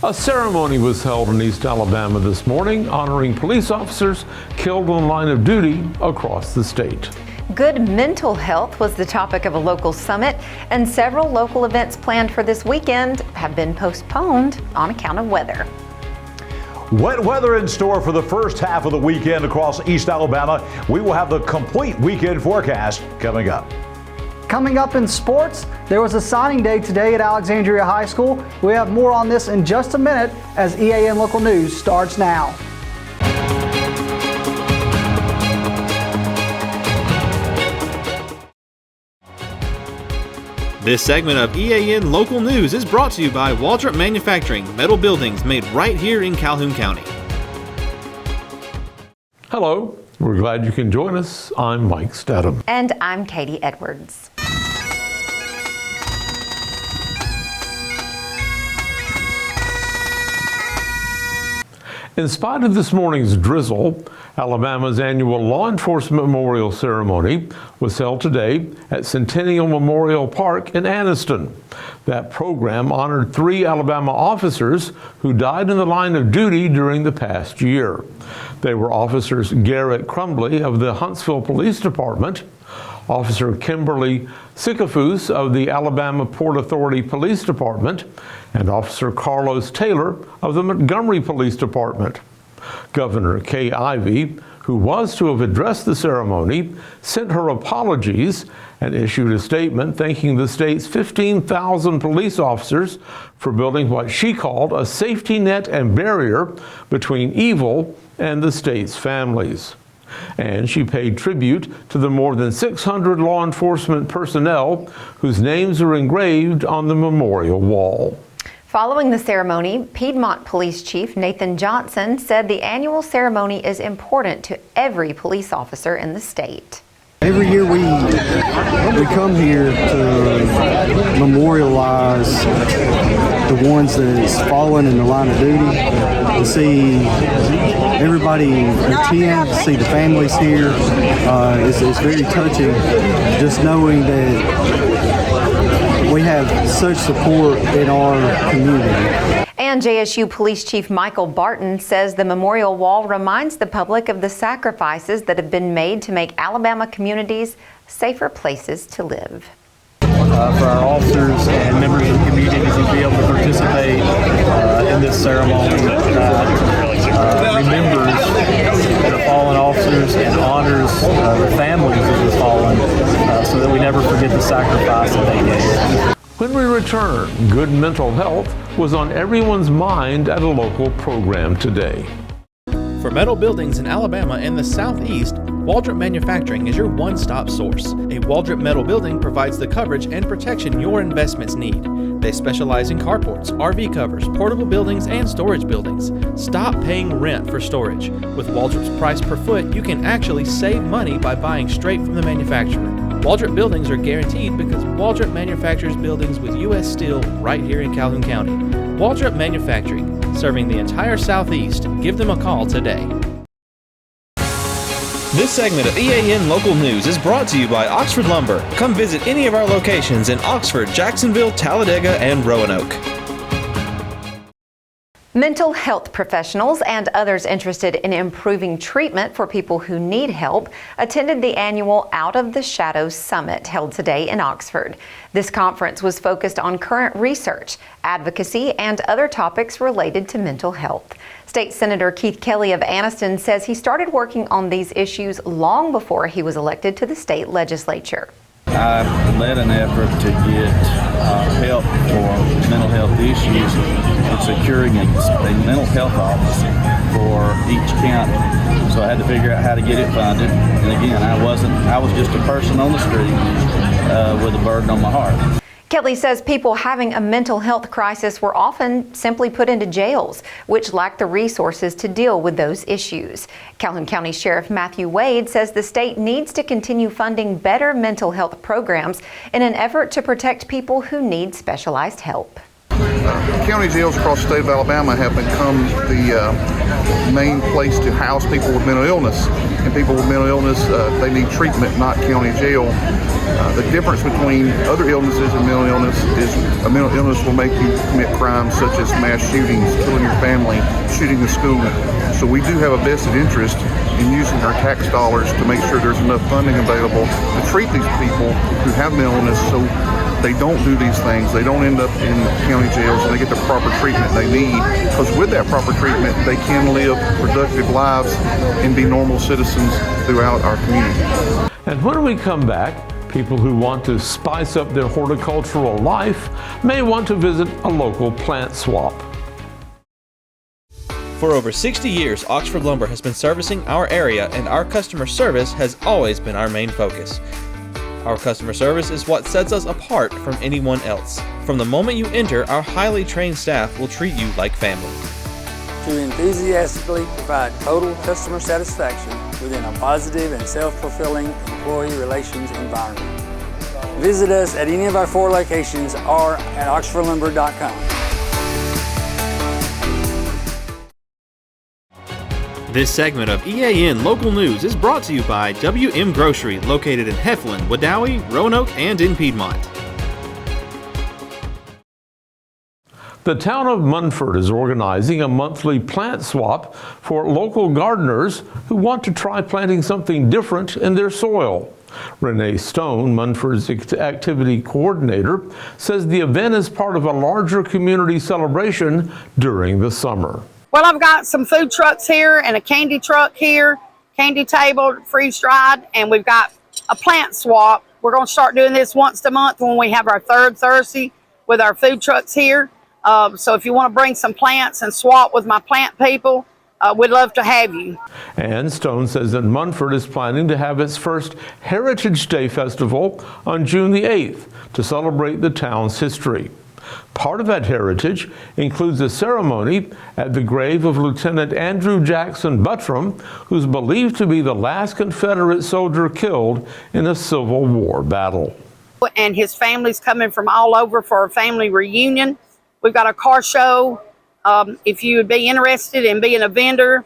A ceremony was held in East Alabama this morning honoring police officers killed on line of duty across the state. Good mental health was the topic of a local summit, and several local events planned for this weekend have been postponed on account of weather. Wet weather in store for the first half of the weekend across East Alabama. We will have the complete weekend forecast coming up. Coming up in sports, there was a signing day today at Alexandria High School. We have more on this in just a minute as EAN Local News starts now. This segment of EAN Local News is brought to you by Waldrop Manufacturing, metal buildings made right here in Calhoun County. Hello, we're glad you can join us. I'm Mike Stedham. And I'm Katie Edwards. In spite of this morning's drizzle, Alabama's annual Law Enforcement Memorial Ceremony was held today at Centennial Memorial Park in Anniston. That program honored 3 Alabama officers who died in the line of duty during the past year. They were Officers Garrett Crumbly of the Huntsville Police Department, Officer Kimberly Sycophus of the Alabama Port Authority Police Department, and Officer Carlos Taylor of the Montgomery Police Department. Governor Kay Ivey, who was to have addressed the ceremony, sent her apologies and issued a statement thanking the state's 15,000 police officers for building what she called a safety net and barrier between evil and the state's families. And she paid tribute to the more than 600 law enforcement personnel whose names are engraved on the memorial wall. Following the ceremony, Piedmont Police Chief Nathan Johnson said the annual ceremony is important to every police officer in the state. Every year we come here to memorialize the ones that's fallen in the line of duty, to see everybody attend, to see the families here. It's very touching just knowing that we have such support in our community. And JSU Police Chief Michael Barton says the memorial wall reminds the public of the sacrifices that have been made to make Alabama communities safer places to live. For our officers and members of the community to be able to participate in this ceremony remembers the fallen officers and honors the families of the fallen so that we never forget the sacrifice that they gave. When we return, good mental health was on everyone's mind at a local program today. For metal buildings in Alabama and the Southeast, Waldrop Manufacturing is your one-stop source. A Waldrop metal building provides the coverage and protection your investments need. They specialize in carports, RV covers, portable buildings, and storage buildings. Stop paying rent for storage. With Waldrop's price per foot, you can actually save money by buying straight from the manufacturer. Waldrop buildings are guaranteed because Waldrop manufactures buildings with U.S. steel right here in Calhoun County. Waldrop Manufacturing, serving the entire Southeast. Give them a call today. This segment of EAN Local News is brought to you by Oxford Lumber. Come visit any of our locations in Oxford, Jacksonville, Talladega, and Roanoke. Mental health professionals and others interested in improving treatment for people who need help attended the annual Out of the Shadows Summit held today in Oxford. This conference was focused on current research, advocacy, and other topics related to mental health. State Senator Keith Kelly of Anniston says he started working on these issues long before he was elected to the state legislature. I led an effort to get help for mental health issues and securing a mental health office for each county. So I had to figure out how to get it funded. And again, I was just a person on the street with a burden on my heart. Kelly says people having a mental health crisis were often simply put into jails, which lacked the resources to deal with those issues. Calhoun County Sheriff Matthew Wade says the state needs to continue funding better mental health programs in an effort to protect people who need specialized help. County jails across the state of Alabama have become the main place to house people with mental illness. And people with mental illness, they need treatment, not county jail. The difference between other illnesses and mental illness is a mental illness will make you commit crimes such as mass shootings, killing your family, shooting the school. So we do have a vested interest in using our tax dollars to make sure there's enough funding available to treat these people who have mental illness so they don't do these things. They don't end up in county jails and they get the proper treatment they need. Because with that proper treatment, they can live productive lives and be normal citizens throughout our community. And when we come back, people who want to spice up their horticultural life may want to visit a local plant swap. For over 60 years, Oxford Lumber has been servicing our area, and our customer service has always been our main focus. Our customer service is what sets us apart from anyone else. From the moment you enter, our highly trained staff will treat you like family. To enthusiastically provide total customer satisfaction within a positive and self-fulfilling employee relations environment. Visit us at any of our 4 locations or at oxfordlumber.com. This segment of EAN Local News is brought to you by WM Grocery, located in Heflin, Wadowee, Roanoke, and in Piedmont. The town of Munford is organizing a monthly plant swap for local gardeners who want to try planting something different in their soil. Renee Stone, Munford's activity coordinator, says the event is part of a larger community celebration during the summer. Well, I've got some food trucks here and a candy truck here, candy table, freeze-dried, and we've got a plant swap. We're going to start doing this once a month when we have our third Thursday with our food trucks here. So if you want to bring some plants and swap with my plant people, we'd love to have you. And Stone says that Munford is planning to have its first Heritage Day Festival on June the 8th to celebrate the town's history. Part of that heritage includes a ceremony at the grave of Lieutenant Andrew Jackson Buttram, who's believed to be the last Confederate soldier killed in a Civil War battle. And his family's coming from all over for a family reunion. We've got a car show. If you would be interested in being a vendor,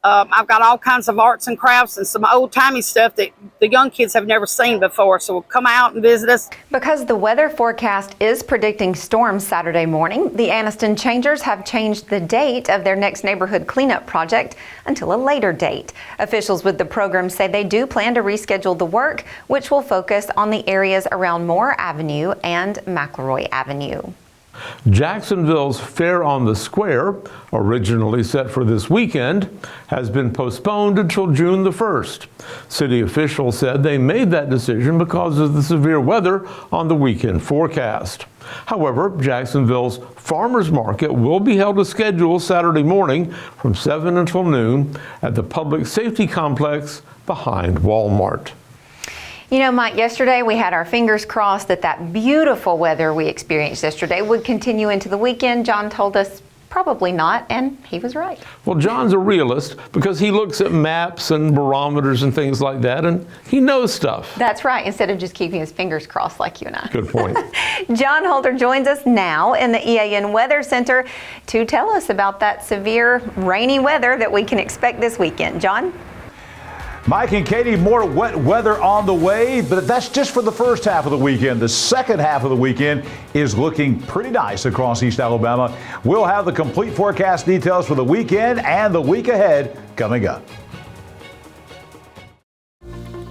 I've got all kinds of arts and crafts and some old-timey stuff that the young kids have never seen before. So come out and visit us. Because the weather forecast is predicting storms Saturday morning, the Anniston Changers have changed the date of their next neighborhood cleanup project until a later date. Officials with the program say they do plan to reschedule the work, which will focus on the areas around Moore Avenue and McElroy Avenue. Jacksonville's Fair on the Square, originally set for this weekend, has been postponed until June the 1st. City officials said they made that decision because of the severe weather on the weekend forecast. However, Jacksonville's Farmers Market will be held as scheduled Saturday morning from 7 until noon at the Public Safety Complex behind Walmart. You know, Mike, yesterday we had our fingers crossed that beautiful weather we experienced yesterday would continue into the weekend. John told us probably not, and he was right. Well, John's a realist because he looks at maps and barometers and things like that, and he knows stuff. That's right, instead of just keeping his fingers crossed like you and I. Good point. John Holder joins us now in the EAN Weather Center to tell us about that severe rainy weather that we can expect this weekend. John? Mike and Katie, more wet weather on the way, but that's just for the first half of the weekend. The second half of the weekend is looking pretty nice across East Alabama. We'll have the complete forecast details for the weekend and the week ahead coming up.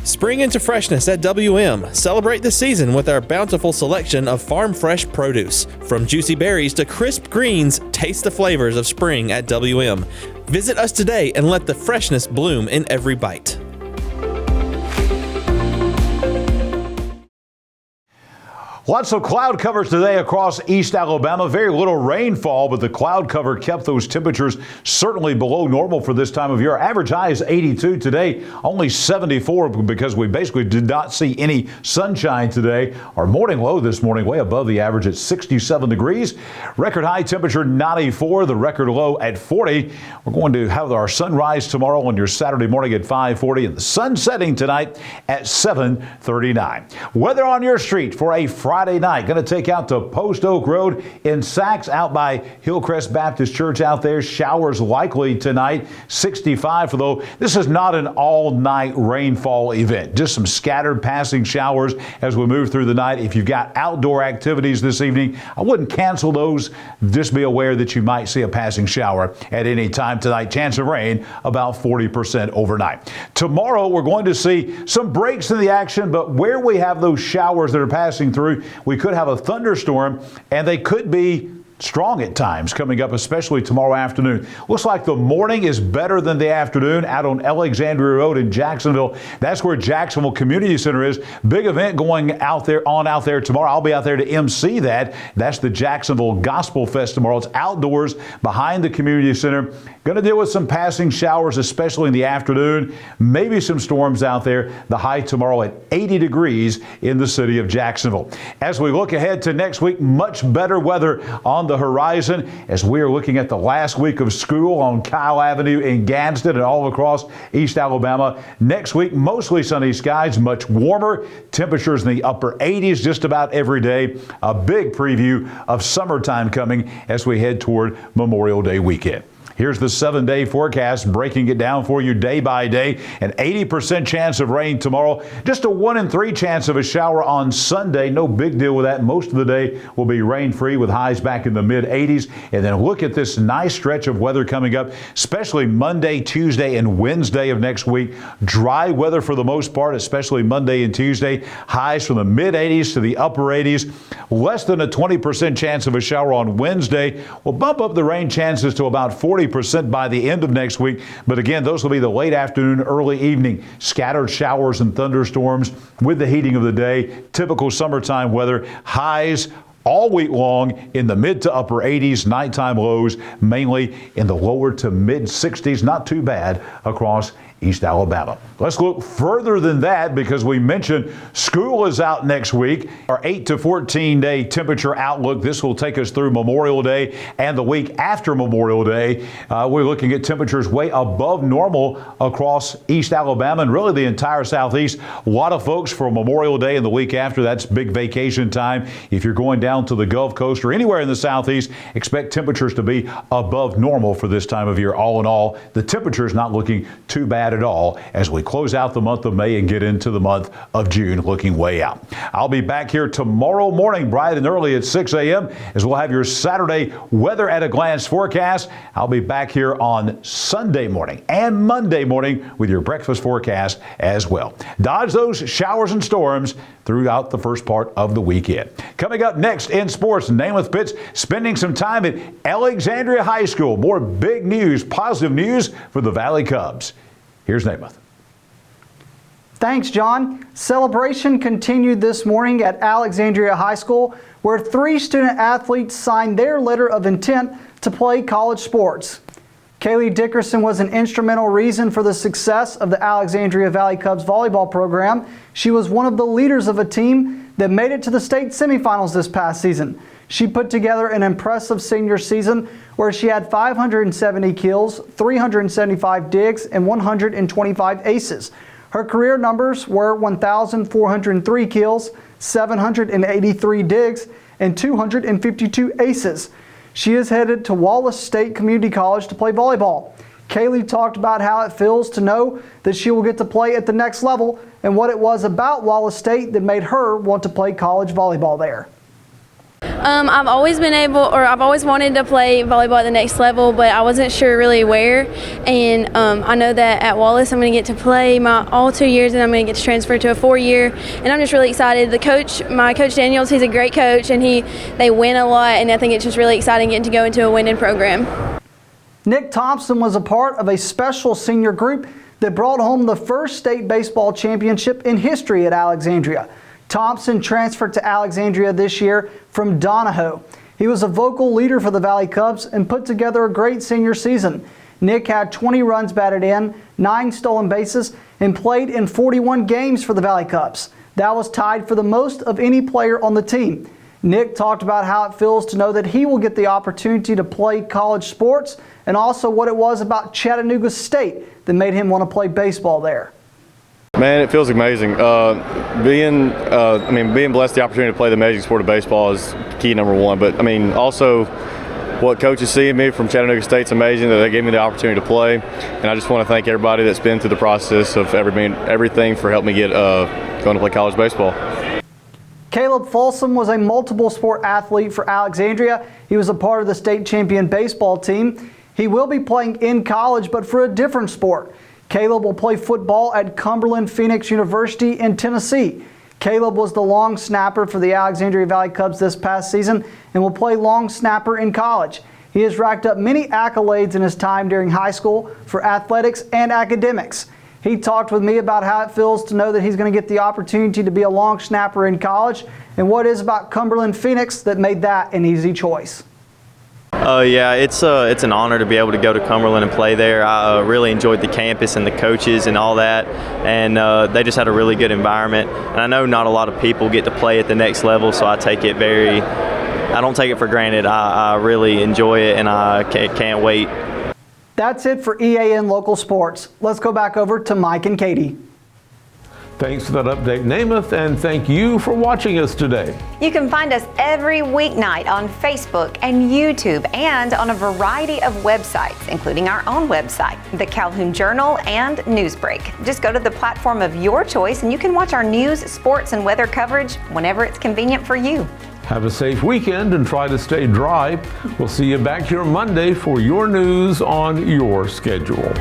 Spring into freshness at WM. Celebrate the season with our bountiful selection of farm fresh produce. From juicy berries to crisp greens, taste the flavors of spring at WM. Visit us today and let the freshness bloom in every bite. Lots of cloud coverage today across East Alabama. Very little rainfall, but the cloud cover kept those temperatures certainly below normal for this time of year. Average high is 82 today, only 74 because we basically did not see any sunshine today. Our morning low this morning way above the average at 67 degrees. Record high temperature 94, the record low at 40. We're going to have our sunrise tomorrow on your Saturday morning at 5:40 and the sun setting tonight at 7:39. Weather on your street for a Friday Friday night. Going to take out to Post Oak Road in Sachs out by Hillcrest Baptist Church out there. Showers likely tonight. 65 for though. This is not an all-night rainfall event. Just some scattered passing showers as we move through the night. If you've got outdoor activities this evening, I wouldn't cancel those. Just be aware that you might see a passing shower at any time tonight. Chance of rain about 40% overnight. Tomorrow we're going to see some breaks in the action, but where we have those showers that are passing through, we could have a thunderstorm, and they could be strong at times coming up, especially tomorrow afternoon. Looks like the morning is better than the afternoon out on Alexandria Road in Jacksonville. That's where Jacksonville Community Center is. Big event going out there tomorrow. I'll be out there to MC that. That's the Jacksonville Gospel Fest tomorrow. It's outdoors behind the community center. Going to deal with some passing showers, especially in the afternoon. Maybe some storms out there. The high tomorrow at 80 degrees in the city of Jacksonville. As we look ahead to next week, much better weather on the horizon as we are looking at the last week of school on Kyle Avenue in Gadsden and all across East Alabama. Next week, mostly sunny skies, much warmer. Temperatures in the upper 80s just about every day. A big preview of summertime coming as we head toward Memorial Day weekend. Here's the 7-day forecast, breaking it down for you day by day. An 80% chance of rain tomorrow. Just a 1 in 3 chance of a shower on Sunday. No big deal with that. Most of the day will be rain-free with highs back in the mid-80s. And then look at this nice stretch of weather coming up, especially Monday, Tuesday, and Wednesday of next week. Dry weather for the most part, especially Monday and Tuesday. Highs from the mid-80s to the upper 80s. Less than a 20% chance of a shower on Wednesday. We'll bump up the rain chances to about 40% by the end of next week. But again, those will be the late afternoon, early evening. Scattered showers and thunderstorms with the heating of the day. Typical summertime weather. Highs all week long in the mid to upper 80s. Nighttime lows mainly in the lower to mid 60s. Not too bad across East Alabama. Let's look further than that because we mentioned school is out next week. Our 8 to 14 day temperature outlook. This will take us through Memorial Day and the week after Memorial Day. We're looking at temperatures way above normal across East Alabama and really the entire Southeast. A lot of folks for Memorial Day and the week after. That's big vacation time. If you're going down to the Gulf Coast or anywhere in the Southeast, expect temperatures to be above normal for this time of year. All in all, the temperature is not looking too bad at all as we close out the month of May and get into the month of June, looking way out. I'll be back here tomorrow morning bright and early at 6 a.m. as we'll have your Saturday weather at a glance forecast. I'll be back here on Sunday morning and Monday morning with your breakfast forecast as well. Dodge those showers and storms throughout the first part of the weekend. Coming up next in sports, Namath Pitts spending some time at Alexandria High School. More big news, positive news for the Valley Cubs. Here's Namath. Thanks, John. Celebration continued this morning at Alexandria High School, where 3 student athletes signed their letter of intent to play college sports. Kaylee Dickerson was an instrumental reason for the success of the Alexandria Valley Cubs volleyball program. She was one of the leaders of a team that made it to the state semifinals this past season. She put together an impressive senior season where she had 570 kills, 375 digs, and 125 aces. Her career numbers were 1,403 kills, 783 digs, and 252 aces. She is headed to Wallace State Community College to play volleyball. Kaylee talked about how it feels to know that she will get to play at the next level and what it was about Wallace State that made her want to play college volleyball there. I've always wanted to play volleyball at the next level, but I wasn't sure really where. And I know that at Wallace, I'm going to get to play all 2 years, and I'm going to get to transfer to a 4-year. And I'm just really excited. My coach Daniels, he's a great coach, and they win a lot. And I think it's just really exciting getting to go into a winning program. Nick Thompson was a part of a special senior group that brought home the first state baseball championship in history at Alexandria. Thompson transferred to Alexandria this year from Donahoe. He was a vocal leader for the Valley Cubs and put together a great senior season. Nick had 20 runs batted in, 9 stolen bases, and played in 41 games for the Valley Cubs. That was tied for the most of any player on the team. Nick talked about how it feels to know that he will get the opportunity to play college sports and also what it was about Chattanooga State that made him want to play baseball there. Man, it feels amazing. Being blessed the opportunity to play the amazing sport of baseball is key number one. But I mean, also what coaches see in me from Chattanooga State's amazing that they gave me the opportunity to play. And I just want to thank everybody that's been through the process of everything for helping me get going to play college baseball. Caleb Folsom was a multiple sport athlete for Alexandria. He was a part of the state champion baseball team. He will be playing in college, but for a different sport. Caleb will play football at Cumberland Phoenix University in Tennessee. Caleb was the long snapper for the Alexandria Valley Cubs this past season and will play long snapper in college. He has racked up many accolades in his time during high school for athletics and academics. He talked with me about how it feels to know that he's going to get the opportunity to be a long snapper in college and what it is about Cumberland Phoenix that made that an easy choice. Yeah, it's an honor to be able to go to Cumberland and play there. I really enjoyed the campus and the coaches and all that, and they just had a really good environment. And I know not a lot of people get to play at the next level, so I don't take it for granted. I really enjoy it, and I can't wait. That's it for EAN Local Sports. Let's go back over to Mike and Katie. Thanks for that update, Namath, and thank you for watching us today. You can find us every weeknight on Facebook and YouTube and on a variety of websites, including our own website, the Calhoun Journal and Newsbreak. Just go to the platform of your choice and you can watch our news, sports, and weather coverage whenever it's convenient for you. Have a safe weekend and try to stay dry. We'll see you back here Monday for your news on your schedule.